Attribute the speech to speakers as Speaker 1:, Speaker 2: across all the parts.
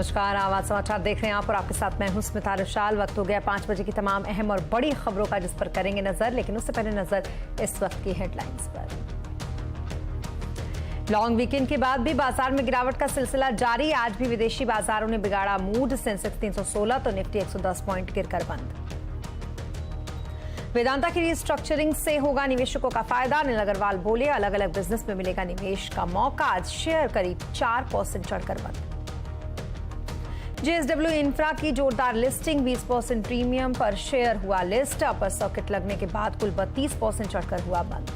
Speaker 1: नमस्कार, आवाज समाचार देख रहे हैं आप और आपके साथ मैं हूं स्मिता रुशाल। वक्त हो गया 5 बजे की तमाम अहम और बड़ी खबरों का, जिस पर करेंगे नजर। लेकिन उससे पहले नजर इस वक्त की हेडलाइंस पर। लॉन्ग वीकेंड के बाद भी बाजार में गिरावट का सिलसिला जारी। आज भी विदेशी बाजारों ने बिगाड़ा मूड। सेंसेक्स 316 तो निफ्टी 110 पॉइंट गिरकर बंद। वेदांता की रिस्ट्रक्चरिंग से होगा निवेशकों का फायदा। अनिल अग्रवाल बोले, अलग अलग बिजनेस में मिलेगा निवेश का मौका। आज शेयर करीब 4% चढ़कर बंद। जेएसडब्ल्यू इंफ्रा की जोरदार लिस्टिंग, 20% प्रीमियम पर शेयर हुआ लिस्ट। अपर सर्किट लगने के बाद कुल 32% चढ़कर हुआ बंद।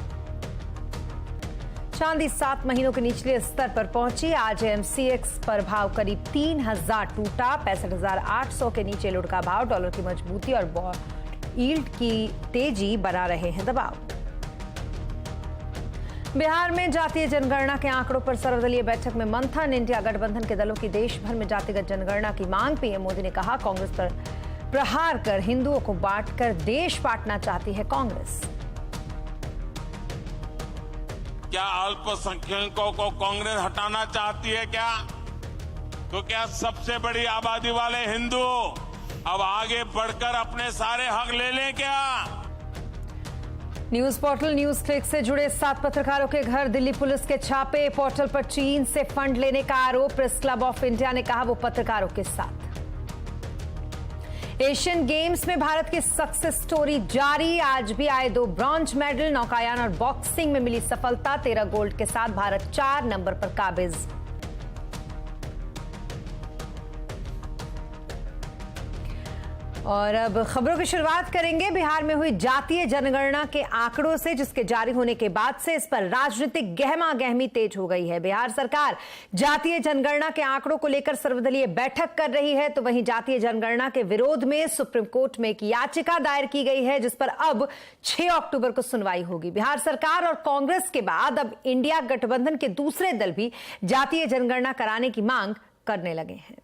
Speaker 1: चांदी 7 महीनों के निचले स्तर पर पहुंची। आज एमसीएक्स पर भाव करीब 3000 टूटा। 65,800 के नीचे लुढ़का भाव। डॉलर की मजबूती और बॉन्ड यील्ड की तेजी बना रहे हैं दबाव। बिहार में जातीय जनगणना के आंकड़ों पर सर्वदलीय बैठक में मंथन। इंडिया गठबंधन के दलों की देश भर में जातिगत जनगणना की मांग। पीएम मोदी ने कहा, कांग्रेस पर प्रहार कर हिंदुओं को बांटकर देश बांटना चाहती है कांग्रेस।
Speaker 2: क्या अल्पसंख्यकों को कांग्रेस हटाना चाहती है क्या? तो क्या सबसे बड़ी आबादी वाले हिंदू अब आगे बढ़कर अपने सारे हक ले लें क्या?
Speaker 1: न्यूज पोर्टल न्यूज क्लिक से जुड़े 7 पत्रकारों के घर दिल्ली पुलिस के छापे। पोर्टल पर चीन से फंड लेने का आरोप। प्रेस क्लब ऑफ इंडिया ने कहा वो पत्रकारों के साथ। एशियन गेम्स में भारत की सक्सेस स्टोरी जारी। आज भी आए 2 ब्रॉन्ज मेडल। नौकायान और बॉक्सिंग में मिली सफलता। 13 गोल्ड के साथ भारत 4 नंबर पर काबिज। और अब खबरों की शुरुआत करेंगे बिहार में हुई जातीय जनगणना के आंकड़ों से, जिसके जारी होने के बाद से इस पर राजनीतिक गहमा गहमी तेज हो गई है। बिहार सरकार जातीय जनगणना के आंकड़ों को लेकर सर्वदलीय बैठक कर रही है, तो वहीं जातीय जनगणना के विरोध में सुप्रीम कोर्ट में एक याचिका दायर की गई है, जिस पर अब 6 अक्टूबर को सुनवाई होगी। बिहार सरकार और कांग्रेस के बाद अब इंडिया गठबंधन के दूसरे दल भी जातीय जनगणना कराने की मांग करने लगे हैं।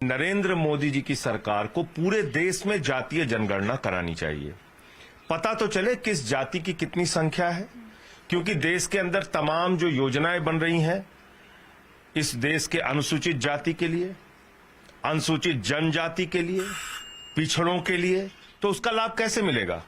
Speaker 3: नरेंद्र मोदी जी की सरकार को पूरे देश में जातीय जनगणना करानी चाहिए। पता तो चले किस जाति की कितनी संख्या है, क्योंकि देश के अंदर तमाम जो योजनाएं बन रही हैं इस देश के अनुसूचित जाति के लिए, अनुसूचित जनजाति के लिए, पिछड़ों के लिए, तो उसका लाभ कैसे मिलेगा?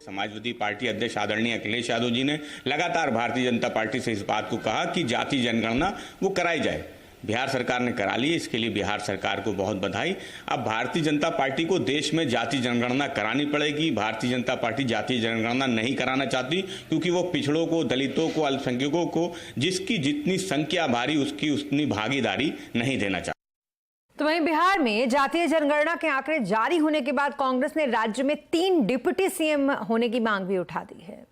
Speaker 4: समाजवादी पार्टी अध्यक्ष आदरणीय अखिलेश यादव जी ने लगातार भारतीय जनता पार्टी से इस बात को कहा कि जाति जनगणना वो कराई जाए। बिहार सरकार ने करा ली, इसके लिए बिहार सरकार को बहुत बधाई। अब भारतीय जनता पार्टी को देश में जाति जनगणना करानी पड़ेगी। भारतीय जनता पार्टी जाति जनगणना नहीं कराना चाहती, क्योंकि वो पिछड़ों को, दलितों को, अल्पसंख्यकों को जिसकी जितनी संख्या भारी उसकी उतनी भागीदारी नहीं देना चाहती।
Speaker 1: तो वहीं बिहार में जातीय जनगणना के आंकड़े जारी होने के बाद कांग्रेस ने राज्य में 3 डिप्टी सीएम होने की मांग भी उठा दी है।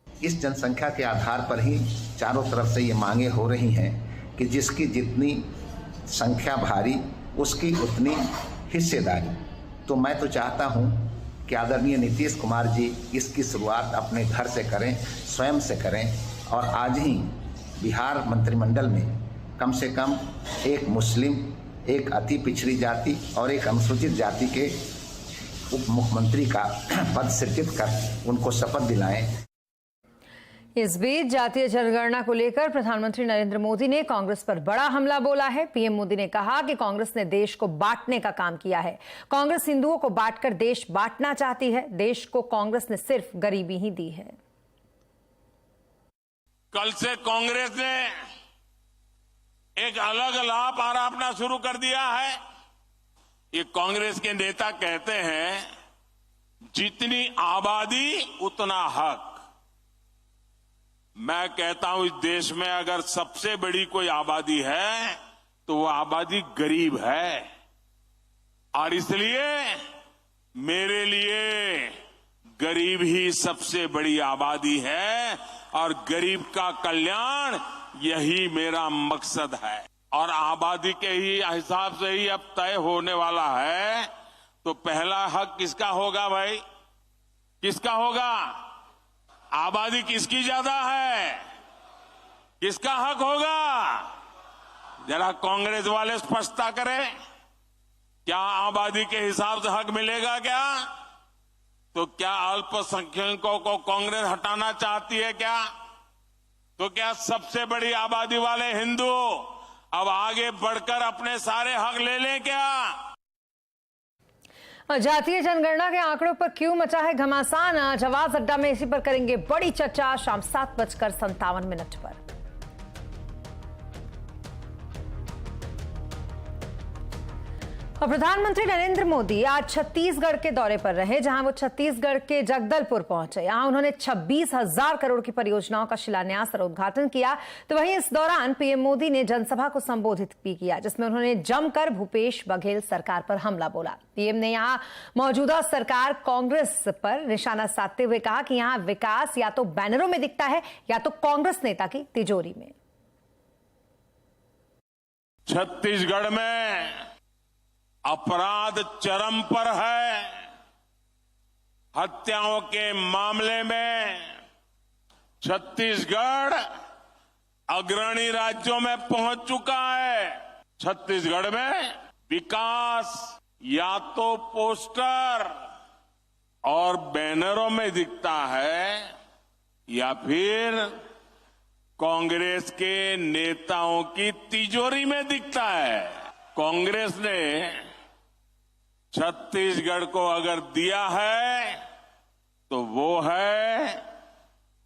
Speaker 5: इस जनसंख्या के आधार पर ही चारों तरफ से ये मांगे हो रही हैं कि जिसकी जितनी संख्या भारी उसकी उतनी हिस्सेदारी। तो मैं तो चाहता हूं कि आदरणीय नीतीश कुमार जी इसकी शुरुआत अपने घर से करें, स्वयं से करें, और आज ही बिहार मंत्रिमंडल में कम से कम एक मुस्लिम, एक अति पिछड़ी जाति और एक अनुसूचित जाति के उप मुख्यमंत्री का पद सृजित कर उनको शपथ दिलाएं।
Speaker 1: इस बीच जातीय जनगणना को लेकर प्रधानमंत्री नरेंद्र मोदी ने कांग्रेस पर बड़ा हमला बोला है। पीएम मोदी ने कहा कि कांग्रेस ने देश को बांटने का काम किया है। कांग्रेस हिंदुओं को बांटकर देश बांटना चाहती है। देश को कांग्रेस ने सिर्फ गरीबी ही दी है।
Speaker 2: कल से कांग्रेस ने एक अलग लाभ आरोपना शुरू कर दिया है। ये कांग्रेस के नेता कहते हैं, जितनी आबादी उतना हक। मैं कहता हूं, इस देश में अगर सबसे बड़ी कोई आबादी है तो वो आबादी गरीब है, और इसलिए मेरे लिए गरीब ही सबसे बड़ी आबादी है, और गरीब का कल्याण यही मेरा मकसद है। और आबादी के ही हिसाब से ही अब तय होने वाला है। तो पहला हक किसका होगा भाई? किसका होगा? आबादी किसकी ज्यादा है? किसका हक होगा? जरा कांग्रेस वाले स्पष्टता करें, क्या आबादी के हिसाब से हक मिलेगा क्या? तो क्या अल्पसंख्यकों को कांग्रेस हटाना चाहती है क्या? तो क्या सबसे बड़ी आबादी वाले हिंदू अब आगे बढ़कर अपने सारे हक ले लें क्या?
Speaker 1: जातीय जनगणना के आंकड़ों पर क्यों मचा है घमासान? आज आवाज अड्डा में इसी पर करेंगे बड़ी चर्चा शाम 7:57 पर। और प्रधानमंत्री नरेंद्र मोदी आज छत्तीसगढ़ के दौरे पर रहे, जहां वो छत्तीसगढ़ के जगदलपुर पहुंचे। यहां उन्होंने 26,000 करोड़ की परियोजनाओं का शिलान्यास और उद्घाटन किया। तो वहीं इस दौरान पीएम मोदी ने जनसभा को संबोधित भी किया, जिसमें उन्होंने जमकर भूपेश बघेल सरकार पर हमला बोला। पीएम ने यहां मौजूदा सरकार कांग्रेस पर निशाना साधते हुए कहा कि यहां विकास या तो बैनरों में दिखता है या तो कांग्रेस नेता की तिजोरी में।
Speaker 2: छत्तीसगढ़ में अपराध चरम पर है। हत्याओं के मामले में छत्तीसगढ़ अग्रणी राज्यों में पहुंच चुका है। छत्तीसगढ़ में विकास या तो पोस्टर और बैनरों में दिखता है या फिर कांग्रेस के नेताओं की तिजोरी में दिखता है। कांग्रेस ने छत्तीसगढ़ को अगर दिया है तो वो है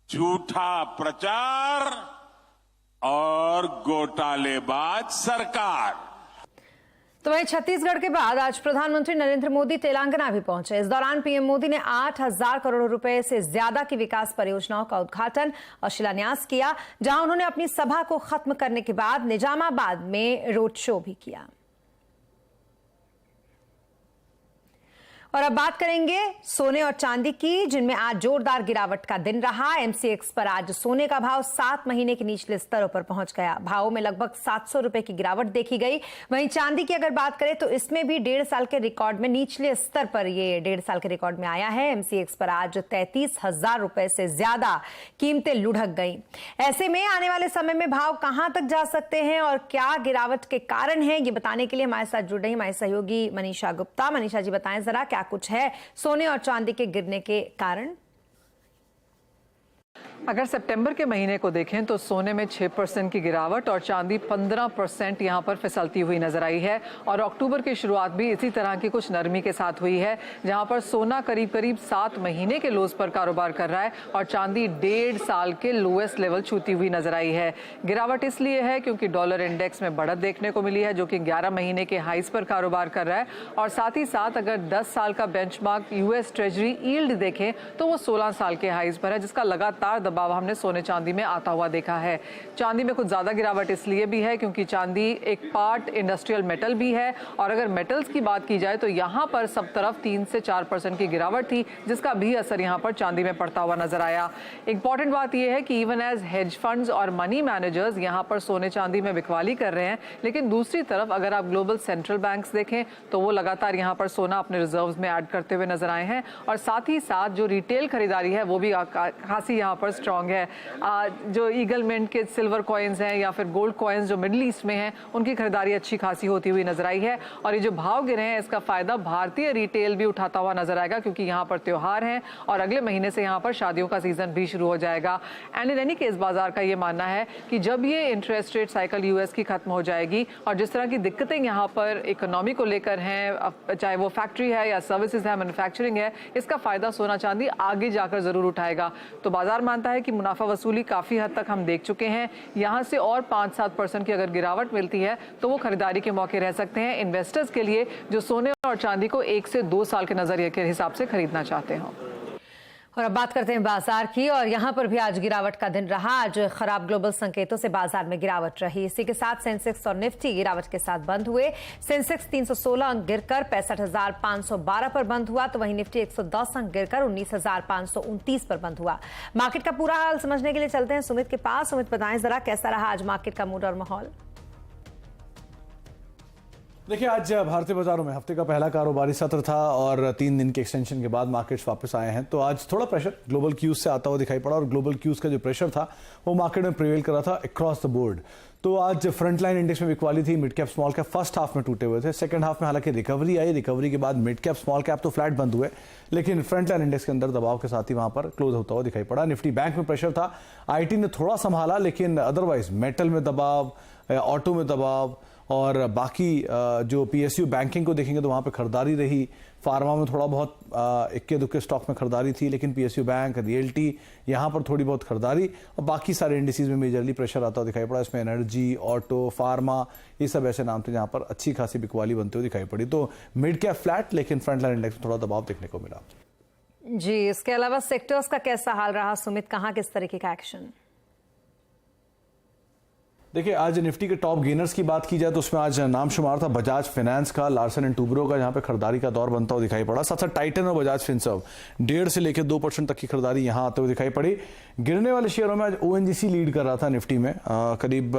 Speaker 2: झूठा प्रचार और घोटालेबाज सरकार।
Speaker 1: तो वहीं छत्तीसगढ़ के बाद आज प्रधानमंत्री नरेंद्र मोदी तेलंगाना भी पहुंचे। इस दौरान पीएम मोदी ने 8,000 करोड़ रुपए से ज्यादा की विकास परियोजनाओं का उद्घाटन और शिलान्यास किया, जहां उन्होंने अपनी सभा को खत्म करने के बाद निजामाबाद में रोड शो भी किया। और अब बात करेंगे सोने और चांदी की, जिनमें आज जोरदार गिरावट का दिन रहा। एमसीएक्स पर आज सोने का भाव 7 महीने के निचले स्तरों पर पहुंच गया। भावों में लगभग 700 रुपए की गिरावट देखी गई। वहीं चांदी की अगर बात करें तो इसमें भी 1.5 साल के रिकॉर्ड में निचले स्तर पर ये 1.5 साल के रिकॉर्ड में आया है। एमसीएक्स पर आज 33,000 रुपए से ज्यादा कीमतें लुढ़क गई। ऐसे में आने वाले समय में भाव कहां तक जा सकते हैं और क्या गिरावट के कारण है, ये बताने के लिए हमारे साथ जुड़ रही हमारी सहयोगी मनीषा गुप्ता। मनीषा जी, बताएं जरा क्या कुछ है सोने और चांदी के गिरने के कारण?
Speaker 6: अगर सितंबर के महीने को देखें तो सोने में 6% की गिरावट और चांदी 15% यहां पर फिसलती हुई नजर आई है। और अक्टूबर की शुरुआत भी इसी तरह की कुछ नरमी के साथ हुई है, जहां पर सोना करीब करीब 7 महीने के लोज पर कारोबार कर रहा है और चांदी 1.5 साल के लोएस्ट लेवल छूती हुई नजर आई है। गिरावट इसलिए है क्योंकि डॉलर इंडेक्स में बढ़त देखने को मिली है, जो कि 11 महीने के हाइस पर कारोबार कर रहा है। और साथ ही साथ अगर 10 साल का बेंचमार्क यूएस ट्रेजरी यील्ड देखें तो वो 16 साल के हाइस पर है, जिसका लगातार दबाव हमने सोने चांदी में आता हुआ देखा है। चांदी में कुछ ज्यादा गिरावट इसलिए भी है क्योंकि चांदी एक पार्ट इंडस्ट्रियल मेटल भी है। और अगर मेटल्स की बात की जाए तो यहां पर सब तरफ 3 से 4% की गिरावट थी, जिसका भी असर यहां पर चांदी में पड़ता हुआ नजर आया। इंपॉर्टेंट बात यह है कि इवन एज हेज फंड्स और मनी मैनेजर्स यहां पर सोने चांदी में बिकवाली कर रहे हैं, लेकिन दूसरी तरफ अगर आप ग्लोबल सेंट्रल बैंक्स देखें तो वो लगातार यहां पर सोना अपने रिजर्व्स में ऐड करते हुए नजर आए हैं। और साथ ही साथ जो रिटेल खरीदारी है वो भी खासी यहां पर स्ट्रांग है। जो ईगल मिंट के सिल्वर कॉइन्स हैं या फिर गोल्ड कॉइन्स जो मिडिल ईस्ट में हैं, उनकी खरीदारी अच्छी खासी होती हुई नजर आई है। और ये जो भाव गिरे हैं इसका फायदा भारतीय रिटेल भी उठाता हुआ नजर आएगा, क्योंकि यहाँ पर त्योहार हैं और अगले महीने से यहाँ पर शादियों का सीजन भी शुरू हो जाएगा। एंड इन एनी केस बाजार का ये मानना है कि जब ये इंटरेस्ट रेट साइकिल यूएस की खत्म हो जाएगी और जिस तरह की दिक्कतें यहाँ पर इकोनॉमी को लेकर हैं, चाहे वो फैक्ट्री है या सर्विसेज है, मैन्युफैक्चरिंग है, इसका फायदा सोना चांदी आगे जाकर जरूर उठाएगा। तो बाजार मानता है कि मुनाफा वसूली काफी हद तक हम देख चुके हैं। यहां से और 5-7% की अगर गिरावट मिलती है तो वो खरीदारी के मौके रह सकते हैं इन्वेस्टर्स के लिए, जो सोने और चांदी को 1 से 2 साल के नजरिए के हिसाब से खरीदना चाहते हो।
Speaker 1: और अब बात करते हैं बाजार की, और यहां पर भी आज गिरावट का दिन रहा। आज खराब ग्लोबल संकेतों से बाजार में गिरावट रही। इसी के साथ सेंसेक्स और निफ्टी गिरावट के साथ बंद हुए। सेंसेक्स 316 अंक गिरकर 65,512 पर बंद हुआ, तो वहीं निफ्टी 110 अंक गिरकर 19,529 पर बंद हुआ। मार्केट का पूरा हाल समझने के लिए चलते हैं सुमित के पास। सुमित, बताएं जरा कैसा रहा आज मार्केट का मूड और माहौल?
Speaker 7: देखिए, आज भारतीय बाजारों में हफ्ते का पहला कारोबारी सत्र था और 3 दिन के एक्सटेंशन के बाद मार्केट्स वापस आए हैं। तो आज थोड़ा प्रेशर ग्लोबल क्यूज से आता हुआ दिखाई पड़ा और ग्लोबल क्यूज का जो प्रेशर था वो मार्केट में प्रिवेल कर रहा था अक्रॉस द बोर्ड। तो आज फ्रंट लाइन इंडेक्स में बिकवाली थी, mid cap small cap first half में टूटे हुए थे, सेकंड हाफ में हालांकि रिकवरी आई। रिकवरी के बाद मिड कैप स्मॉल कैप तो फ्लैट बंद हुए, लेकिन फ्रंट लाइन इंडेक्स के अंदर दबाव के साथ ही वहां पर क्लोज होता हुआ दिखाई पड़ा। निफ्टी बैंक में प्रेशर था, आईटी ने थोड़ा संभाला, लेकिन अदरवाइज मेटल में दबाव, ऑटो में दबाव और बाकी जो पीएसयू बैंकिंग को देखेंगे तो वहां पे खरीदारी रही। फार्मा में थोड़ा बहुत इक्के दुक्के स्टॉक में खरीदारी थी, लेकिन पीएसयू बैंक, रियल्टी यहां पर थोड़ी बहुत खरीदारी और बाकी सारे इंडिसेस में मेजरली प्रेशर आता हुआ दिखाई पड़ा। इसमें एनर्जी, ऑटो, फार्मा ये सब ऐसे नाम थे जहां पर अच्छी खासी बिकवाली बनते हुए दिखाई पड़ी। तो मिड कैप फ्लैट, लेकिन फ्रंट लाइन इंडेक्स में थोड़ा दबाव देखने को मिला।
Speaker 1: जी, इसके अलावा सेक्टर्स का कैसा हाल रहा सुमित, कहां किस तरीके का एक्शन?
Speaker 7: देखिए, आज निफ्टी के टॉप गेनर्स की बात की जाए तो उसमें आज नाम शुमार था बजाज फाइनेंस का, लार्सन एंड टूब्रो का, जहां पे खरीदारी का दौर बनता हुआ दिखाई पड़ा। साथ साथ टाइटन और बजाज फिनसर्व 1.5 से लेकर 2% तक की खरीदारी यहां आते हुए दिखाई पड़ी। गिरने वाले शेयरों में आज ओएनजीसी लीड कर रहा था निफ्टी में, करीब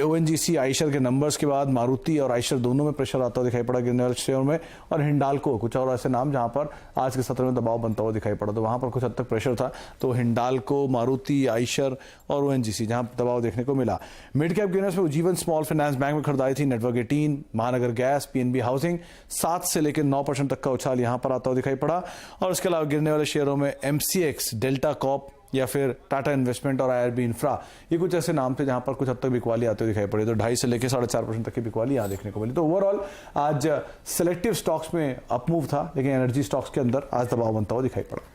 Speaker 7: ओएनजीसी आइशर के नंबर्स के बाद मारुति और आइशर दोनों में प्रेशर आता हुआ दिखाई पड़ा गिरने वाले शेयरों में, और हिंडाल्को कुछ और ऐसे नाम जहां पर आज के सत्र में दबाव बनता हुआ दिखाई पड़ा। तो वहां पर कुछ हद तक प्रेशर था, तो हिंडाल्को, मारुति, आइशर और ओएनजीसी जहां दबाव देखने को मिला। मिड कैप गेनर्स में जीवन स्मॉल फाइनेंस बैंक में खरीदारी थी, नेटवर्क 18, महानगर गैस, पीएनबी हाउसिंग 7 से लेकर 9% तक का उछाल यहां पर आता हुआ दिखाई पड़ा। और इसके अलावा गिरने वाले शेयरों में एमसीएक्स, डेल्टा कॉप या फिर टाटा इन्वेस्टमेंट और आईआरबी इंफ्रा, ये कुछ ऐसे नाम थे जहां पर कुछ हद तक बिकवाली आते हुए दिखाई पड़ी। तो 2.5 से लेकर 4.5% तक की बिकवाली यहां देखने को मिली। तो ओवरऑल आज सिलेक्टिव स्टॉक्स में अपमूव था, लेकिन एनर्जी स्टॉक्स के अंदर आज दबाव बनता हुआ दिखाई पड़ा।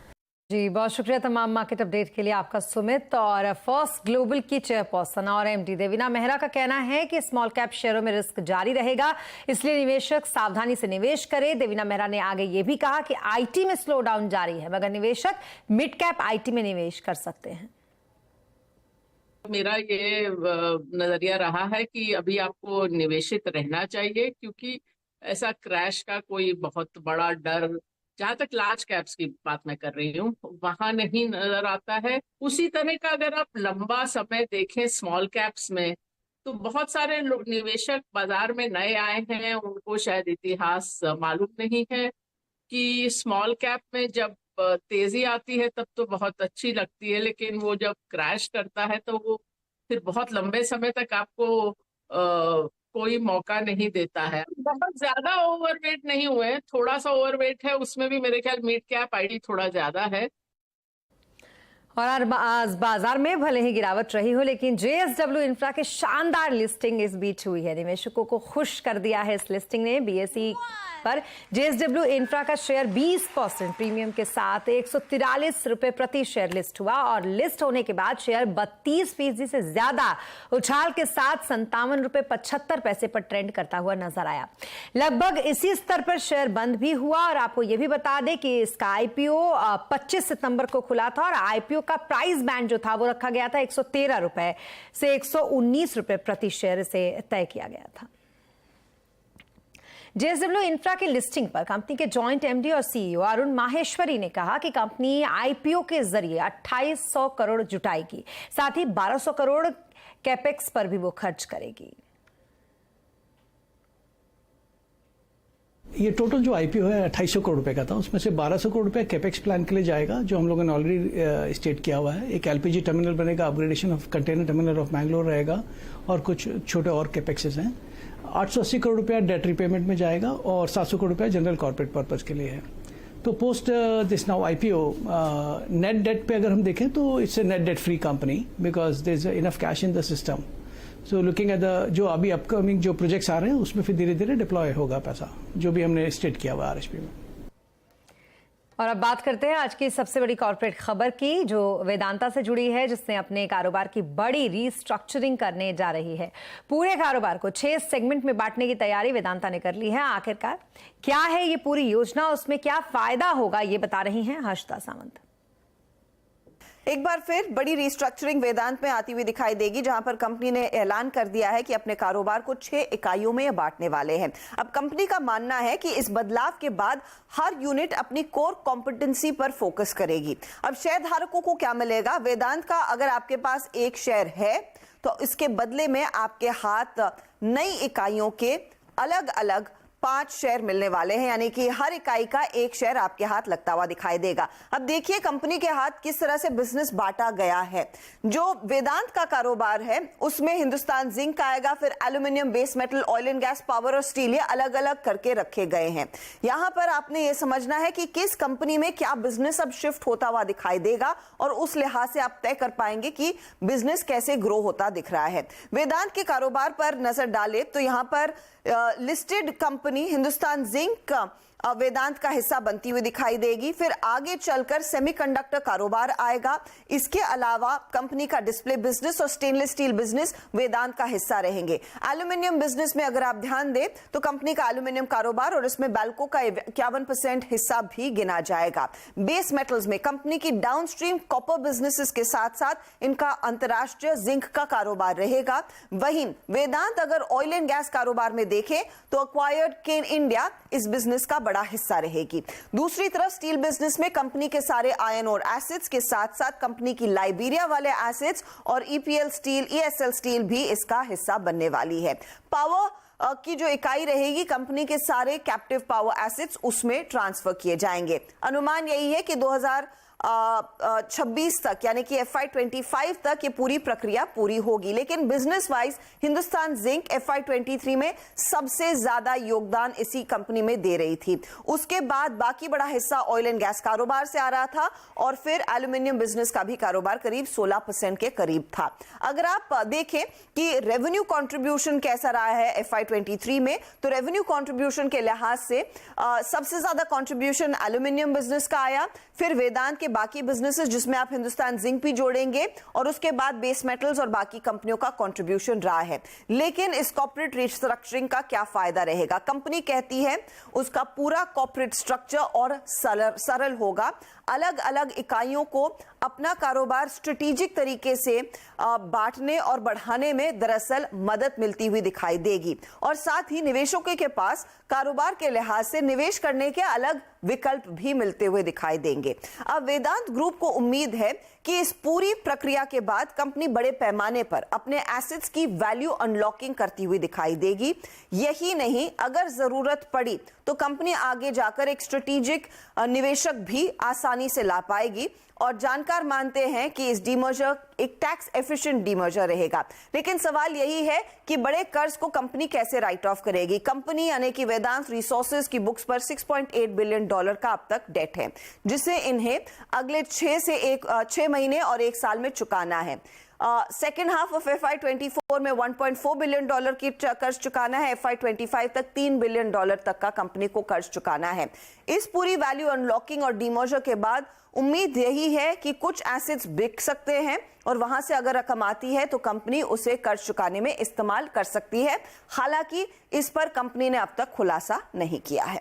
Speaker 1: जी, बहुत शुक्रिया तमाम मार्केट अपडेट के लिए आपका सुमित। और फर्स्ट ग्लोबल की चेयरपर्सन और एमडी देवीना मेहरा का कहना है कि स्मॉल कैप शेयरों में रिस्क जारी रहेगा, इसलिए निवेशक सावधानी से निवेश करें। देवीना मेहरा ने आगे ये भी कहा कि आईटी में स्लो डाउन जारी है, मगर निवेशक मिड कैप आईटी में निवेश कर सकते हैं।
Speaker 8: मेरा ये नजरिया रहा है कि अभी आपको निवेशित रहना चाहिए, क्योंकि ऐसा क्रैश का कोई बहुत बड़ा डर, जहां तक लार्ज कैप्स की बात मैं कर रही हूँ, वहां नहीं नजर आता है। उसी तरह का अगर आप लंबा समय देखें स्मॉल कैप्स में, तो बहुत सारे निवेशक बाजार में नए आए हैं, उनको शायद इतिहास मालूम नहीं है कि स्मॉल कैप में जब तेजी आती है तब तो बहुत अच्छी लगती है, लेकिन वो जब क्रैश करता है तो वो फिर बहुत लंबे समय तक आपको कोई मौका नहीं देता है। बहुत ज्यादा ओवरवेट नहीं हुए, थोड़ा सा ओवरवेट है, उसमें भी मेरे ख्याल मिड कैप आईटी थोड़ा ज्यादा है।
Speaker 1: और आज बाजार में भले ही गिरावट रही हो, लेकिन जेएसडब्ल्यू इंफ्रा की शानदार लिस्टिंग इस बीच हुई है। निवेशकों को खुश कर दिया है इस लिस्टिंग ने। बीएसई पर जेएसडब्ल्यू इंफ्रा का शेयर 20% प्रीमियम के साथ 143 रुपए प्रति शेयर लिस्ट हुआ और लिस्ट होने के बाद शेयर 32% से ज्यादा उछाल के साथ 57 रुपए 75 पैसे पर ट्रेंड करता हुआ नजर आया। लगभग इसी स्तर पर शेयर बंद भी हुआ। और आपको यह भी बता दें कि इसका आईपीओ 25 सितंबर को खुला था और आईपीओ का प्राइस बैंड जो था वो रखा गया था 113 रुपए से 119 रुपए प्रति शेयर से तय किया गया था। जेएसडब्ल्यू इंफ्रा की लिस्टिंग पर कंपनी के जॉइंट एमडी और सीईओ अरुण माहेश्वरी ने कहा कि कंपनी आईपीओ के जरिए 2800 करोड़ जुटाएगी, साथ ही 1200 करोड़ कैपेक्स पर भी वो खर्च करेगी।
Speaker 9: ये टोटल जो आईपीओ है 2800 करोड़ रुपए का था, उसमें से 1200 करोड़ रुपए कैपेक्स प्लान के लिए जाएगा, जो हम लोगों ने ऑलरेडी स्टेट किया हुआ है। एक एलपीजी टर्मिनल बनेगा, upgradation of container terminal of Mangalore रहेगा और कुछ छोटे और कैपेक्सेस हैं। 880 करोड़ रुपया डेट रिपेमेंट में जाएगा और 700 करोड़ रुपया जनरल कॉर्पोरेट पर्पज के लिए है। तो post this now IPO net debt पे अगर हम देखें तो it's a net debt free company, because there is enough cash in the system. So looking at the जो अभी अपकमिंग जो प्रोजेक्ट्स आ रहे हैं उसमें फिर धीरे धीरे डिप्लॉय होगा पैसा, जो भी हमने स्टेट किया हुआ आरएसपी में।
Speaker 1: और अब बात करते हैं आज की सबसे बड़ी कॉर्पोरेट खबर की, जो वेदांता से जुड़ी है, जिसने अपने कारोबार की बड़ी रीस्ट्रक्चरिंग करने जा रही है। पूरे कारोबार को 6 सेगमेंट में बांटने की तैयारी वेदांता ने कर ली है। आखिरकार क्या है ये पूरी योजना, उसमें क्या फायदा होगा, ये बता रही हैं हर्षदा सावंत।
Speaker 10: एक बार फिर बड़ी रिस्ट्रक्चरिंग वेदांत में आती हुई दिखाई देगी, जहां पर कंपनी ने ऐलान कर दिया है कि अपने कारोबार को 6 इकाइयों में बांटने वाले हैं। अब कंपनी का मानना है कि इस बदलाव के बाद हर यूनिट अपनी कोर कॉम्पिटेंसी पर फोकस करेगी। अब शेयर धारकों को क्या मिलेगा? वेदांत का अगर आपके पास एक शेयर है तो इसके बदले में आपके हाथ नई इकाइयों के अलग अलग 5 शेयर मिलने वाले हैं, यानी कि हर इकाई का एक शेयर आपके हाथ लगता हुआ दिखाई देगा। अब देखिए कंपनी के हाथ किस तरह से बिजनेस बांटा गया है। जो वेदांत का कारोबार है उसमें हिंदुस्तान जिंक आएगा, फिर aluminium, base metal, oil and gas, power और स्टील, ये अलग अलग करके रखे गए हैं। यहां पर आपने ये समझना है कि किस कंपनी में क्या बिजनेस अब शिफ्ट होता हुआ दिखाई देगा और उस लिहाज से आप तय कर पाएंगे कि बिजनेस कैसे ग्रो होता दिख रहा है। वेदांत के कारोबार पर नजर डालें तो यहां पर लिस्टेड कंपनी हिंदुस्तान जिंक वेदांत का हिस्सा बनती हुई दिखाई देगी। फिर आगे चलकर सेमीकंडक्टर कारोबार आएगा। इसके अलावा कंपनी का डिस्प्ले बिजनेस और स्टेनलेस स्टील बिजनेस वेदांत का हिस्सा रहेंगे। एल्यूमिनियम बिजनेस में अगर आप ध्यान दें तो कंपनी का एल्यूमिनियम कारोबार और इसमें बैल्को का 51% हिस्सा भी गिना जाएगा। बेस मेटल्स में कंपनी की डाउनस्ट्रीम कॉपर बिजनेसेस के साथ साथ इनका अंतरराष्ट्रीय जिंक का कारोबार रहेगा। वहीं वेदांत अगर ऑयल एंड गैस कारोबार में देखें तो एक्वायर्ड केन इंडिया इस बिजनेस का बड़ा हिस्सा रहेगी। दूसरी तरफ स्टील बिजनेस में कंपनी के सारे आयरन और एसिड्स के साथ साथ कंपनी की लाइबेरिया वाले एसिड्स और ईपीएल स्टील, ईएसएल स्टील भी इसका हिस्सा बनने वाली है। पावर की जो इकाई रहेगी कंपनी के सारे कैप्टिव पावर एसिड्स उसमें ट्रांसफर किए जाएंगे। अनुमान यही है कि 2026 तक यानी कि FY25 तक ये पूरी प्रक्रिया पूरी होगी। लेकिन business wise Hindustan zinc FY23 में सबसे ज्यादा योगदान इसी कंपनी में दे रही थी। उसके बाद बाकी बड़ा हिस्सा ऑयल एंड गैस कारोबार से आ रहा था और फिर एल्यूमिनियम बिजनेस का भी कारोबार करीब 16% के करीब था। अगर आप देखें कि रेवेन्यू कंट्रीब्यूशन कैसा रहा है FY23 में, तो रेवेन्यू कंट्रीब्यूशन के लिहाज से सबसे ज्यादा कंट्रीब्यूशन एल्यूमिनियम बिजनेस का आया, फिर वेदांत के बाकी बिजनेसेस जिसमें आप हिंदुस्तान जिंक भी जोड़ेंगे और उसके बाद बेस मेटल्स और बाकी कंपनियों का कंट्रीब्यूशन रहा है। लेकिन इस कॉर्पोरेट रिस्ट्रक्चरिंग का क्या फायदा रहेगा? कंपनी कहती है उसका पूरा कॉर्पोरेट स्ट्रक्चर और सरल होगा। अलग अलग इकाइयों को अपना कारोबार स्ट्रेटेजिक तरीके से बांटने और बढ़ाने में दरअसल मदद मिलती हुई दिखाई देगी और साथ ही निवेशकों के पास कारोबार के लिहाज से निवेश करने के अलग विकल्प भी मिलते हुए दिखाई देंगे। अब वेदांत ग्रुप को उम्मीद है कि इस पूरी प्रक्रिया के बाद कंपनी बड़े पैमाने पर अपने एसेट्स की वैल्यू अनलॉकिंग करती हुई दिखाई देगी। यही नहीं, अगर जरूरत पड़ी तो कंपनी आगे जाकर एक स्ट्रेटेजिक निवेशक भी आसानी से ला पाएगी और जानकार मानते हैं कि इस डीमर्जर एक टैक्स एफिशिएंट डीमर्जर रहेगा। लेकिन सवाल यही है कि बड़े कर्ज को कंपनी कैसे राइट ऑफ करेगी। कंपनी यानी कि वेदांत रिसोर्सेज की बुक्स पर $6.8 बिलियन का अब तक डेट है, जिसे इन्हें अगले 6 महीने और 1 साल में चुकाना है। सेकेंड हाफ ऑफ FY24 में $1.4 बिलियन की कर्ज चुकाना है। FY25 तक $3 बिलियन तक का कंपनी को कर्ज चुकाना है। इस पूरी वैल्यू अनलॉकिंग और डीमर्जर के बाद उम्मीद यही है कि कुछ एसेट्स बिक सकते हैं और वहां से अगर रकम आती है तो कंपनी उसे कर्ज चुकाने में इस्तेमाल कर सकती है। हालांकि इस पर कंपनी ने अब तक खुलासा नहीं किया है।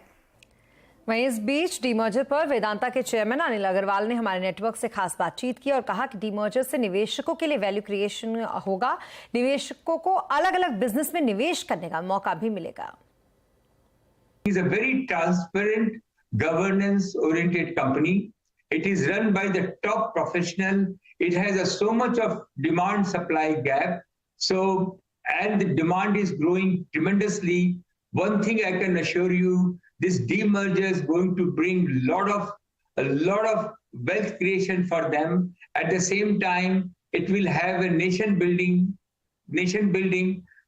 Speaker 1: वहीं इस बीच डीमर्जर पर वेदांता के चेयरमैन अनिल अग्रवाल ने हमारे नेटवर्क से खास बातचीत की और कहा कि डीमर्जर से निवेशकों के लिए वैल्यू क्रिएशन होगा। निवेशकों को अलग अलग बिजनेस में निवेश करने का मौका भी मिलेगा।
Speaker 11: It is a very transparent, governance-oriented company. It is run by the top professional. It has so much of demand-supply gap. So, and the demand is growing tremendously. One thing I can assure you, this demerger is going to bring a lot of wealth creation for them. At the same time, it will have a nation building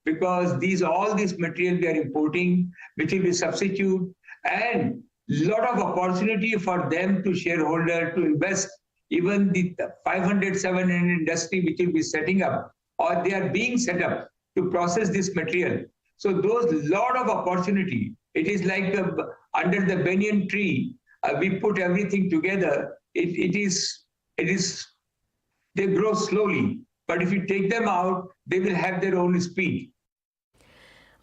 Speaker 11: because all this material we are importing, which will be substitute, and lot of opportunity for them to shareholder to invest. Even the 500-700 industry which will be setting up or they are being set up to process this material. So those lot of opportunity. It is like under the banyan tree, we put everything together. It is they grow slowly, but if you take them out, they will have their own speed.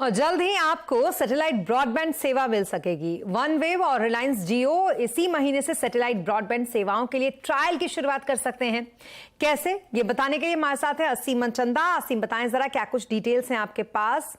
Speaker 1: और जल्द ही आपको satellite broadband सेवा मिल सकेगी। OneWeb और रिलायंस जियो इसी महीने से satellite broadband सेवाओं के लिए ट्रायल की शुरुआत कर सकते हैं। कैसे, ये बताने के लिए हमारे साथ है असीम मनचंदा। असीम, बताएं जरा क्या कुछ डिटेल्स हैं आपके पास।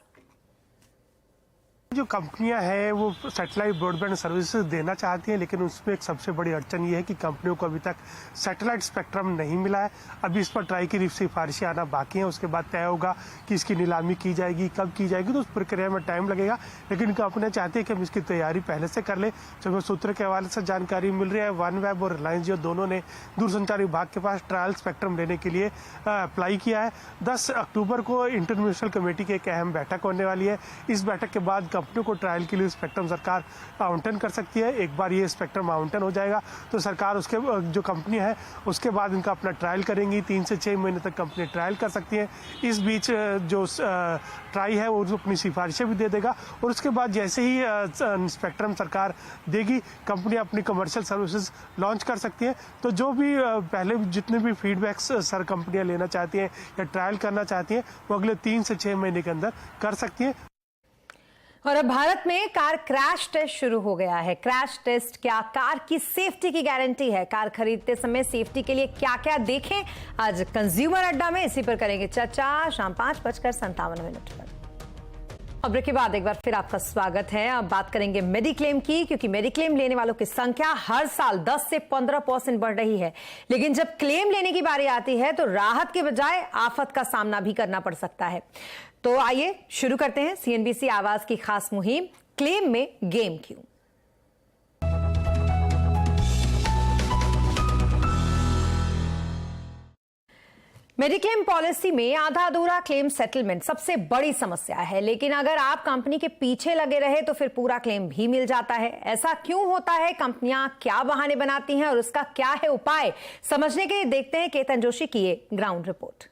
Speaker 12: जो कंपनियां हैं वो सैटेलाइट ब्रॉडबैंड सर्विसेज देना चाहती हैं, लेकिन उसमें एक सबसे बड़ी अड़चन ये है कि कंपनियों को अभी तक सैटेलाइट स्पेक्ट्रम नहीं मिला है। अभी इस पर ट्राई की सिफारिशें आना बाकी हैं, उसके बाद तय होगा कि इसकी नीलामी की जाएगी, कब की जाएगी, तो उस प्रक्रिया में टाइम लगेगा। लेकिन कंपनियां चाहती है कि हम इसकी तैयारी पहले से कर ले। जब सूत्र के हवाले से जानकारी मिल रही है, OneWeb और रिलायंस जियो दोनों ने दूरसंचार विभाग के पास ट्रायल स्पेक्ट्रम लेने के लिए अप्लाई किया है। 10 अक्टूबर को इंटरनेशनल कमेटी की एक अहम बैठक होने वाली है। इस बैठक के बाद कंपनियों को ट्रायल के लिए स्पेक्ट्रम सरकार आवंटन कर सकती है। एक बार ये स्पेक्ट्रम आवंटन हो जाएगा तो सरकार उसके जो कंपनी है उसके बाद इनका अपना ट्रायल करेंगी। 3 से 6 महीने तक कंपनी ट्रायल कर सकती है। इस बीच जो ट्राई है वो अपनी सिफारिशें भी दे देगा और उसके बाद जैसे ही स्पेक्ट्रम सरकार देगी, कंपनी अपनी कमर्शियल सर्विसेज लॉन्च कर सकती है। तो जो भी पहले जितने भी फीडबैक्स सर कंपनियां लेना चाहती हैं या ट्रायल करना चाहती हैं वो अगले 3 से 6 महीने के अंदर कर सकती हैं।
Speaker 1: और अब भारत में कार क्रैश टेस्ट शुरू हो गया है। क्रैश टेस्ट क्या कार की सेफ्टी की गारंटी है? कार खरीदते समय सेफ्टी के लिए क्या क्या देखें? आज कंज्यूमर अड्डा में इसी पर करेंगे चर्चा शाम 5:57 पर। अब ब्रेक के बाद एक बार फिर आपका स्वागत है। अब बात करेंगे मेडिक्लेम की, क्योंकि मेडिक्लेम लेने वालों की संख्या हर साल 10 से 15% बढ़ रही है। लेकिन जब क्लेम लेने की बारी आती है तो राहत के बजाय आफत का सामना भी करना पड़ सकता है। तो आइए शुरू करते हैं CNBC आवाज की खास मुहिम, क्लेम में गेम क्यों। मेडिक्लेम पॉलिसी में आधा अधूरा क्लेम सेटलमेंट सबसे बड़ी समस्या है। लेकिन अगर आप कंपनी के पीछे लगे रहे तो फिर पूरा क्लेम भी मिल जाता है। ऐसा क्यों होता है? कंपनियां क्या बहाने बनाती हैं और उसका क्या है उपाय? समझने के लिए देखते हैं केतन जोशी की ये ग्राउंड रिपोर्ट।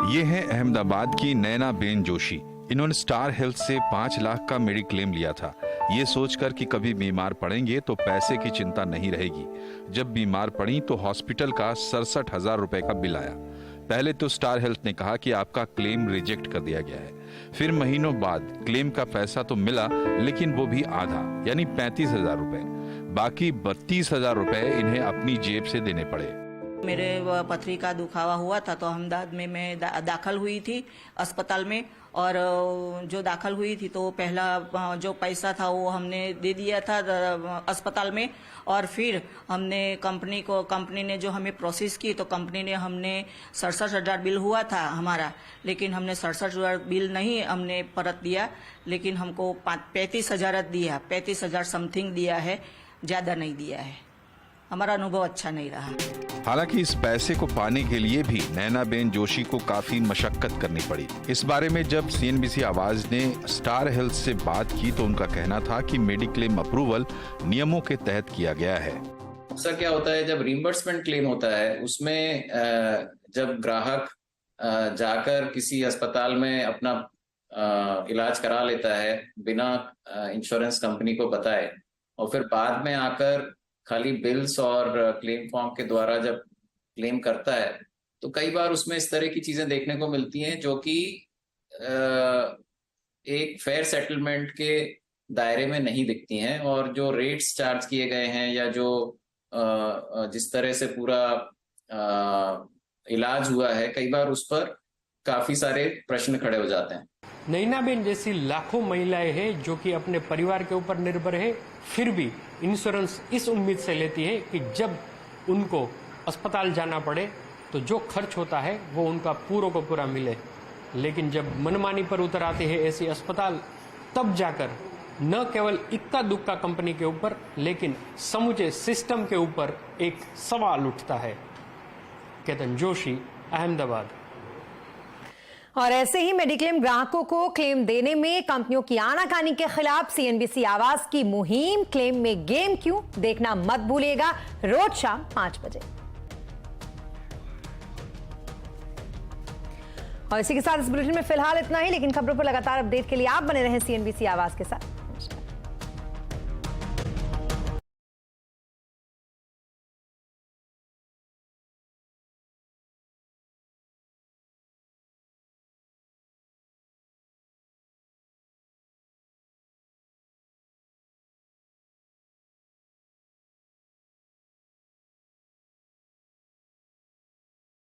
Speaker 13: ये है अहमदाबाद की नैना बेन जोशी। इन्होंने स्टार हेल्थ से 5 लाख का मेडिक्लेम लिया था, ये सोचकर कि कभी बीमार पड़ेंगे तो पैसे की चिंता नहीं रहेगी। जब बीमार पड़ी तो हॉस्पिटल का 67,000 रुपए का बिल आया। पहले तो स्टार हेल्थ ने कहा कि आपका क्लेम रिजेक्ट कर दिया गया है। फिर महीनों बाद क्लेम का पैसा तो मिला, लेकिन वो भी आधा, यानी 35,000 रुपए। बाकी 32,000 रुपए इन्हें अपनी जेब से देने पड़े।
Speaker 14: मेरे पथरी का दुखावा हुआ था तो अहमदाबाद में मैं दाखिल हुई थी अस्पताल में। और जो दाखिल हुई थी तो पहला जो पैसा था वो हमने दे दिया था अस्पताल में। और फिर हमने कंपनी ने जो हमें प्रोसेस की तो कंपनी ने हमने 67,000 बिल हुआ था हमारा, लेकिन हमने 67,000 बिल नहीं हमने परत दिया, लेकिन हमको 35,000 दिया, 35,000 समथिंग दिया है, ज्यादा नहीं दिया है। हमारा अनुभव अच्छा नहीं रहा।
Speaker 13: हालांकि इस पैसे को पाने के लिए भी नैना बेन जोशी को काफी मशक्कत करनी पड़ी। इस बारे में जब CNBC आवाज ने स्टार हेल्थ से बात की तो उनका कहना था कि मेडिक्लेम अप्रूवल नियमों के तहत किया गया है।
Speaker 15: अक्सर क्या होता है, जब रिइंबर्समेंट क्लेम होता है उसमें जब ग्राहक जाकर किसी अस्पताल में अपना इलाज करा लेता है बिना इंश्योरेंस कंपनी को बताए, और फिर बाद में आकर खाली बिल्स और क्लेम फॉर्म के द्वारा जब क्लेम करता है तो कई बार उसमें इस तरह की चीजें देखने को मिलती हैं जो कि एक फेयर सेटलमेंट के दायरे में नहीं दिखती हैं। और जो रेट्स चार्ज किए गए हैं या जो जिस तरह से पूरा इलाज हुआ है, कई बार उस पर काफी सारे प्रश्न खड़े हो जाते हैं।
Speaker 16: नैनाबेन जैसी लाखों महिलाएं हैं जो कि अपने परिवार के ऊपर निर्भर है, फिर भी इंश्योरेंस इस उम्मीद से लेती है कि जब उनको अस्पताल जाना पड़े तो जो खर्च होता है वो उनका पूरा को पूरा मिले। लेकिन जब मनमानी पर उतर आते हैं ऐसी अस्पताल, तब जाकर न केवल इक्का दुक्का कंपनी के ऊपर लेकिन समूचे सिस्टम के ऊपर एक सवाल उठता है। केतन जोशी, अहमदाबाद।
Speaker 1: और ऐसे ही मेडिक्लेम ग्राहकों को क्लेम देने में कंपनियों की आनाकानी के खिलाफ CNBC आवाज की मुहिम क्लेम में गेम क्यों देखना मत भूलिएगा, रोज शाम 5 बजे। और इसी के साथ इस बुलेटिन में फिलहाल इतना ही, लेकिन खबरों पर लगातार अपडेट के लिए आप बने रहें CNBC आवाज के साथ।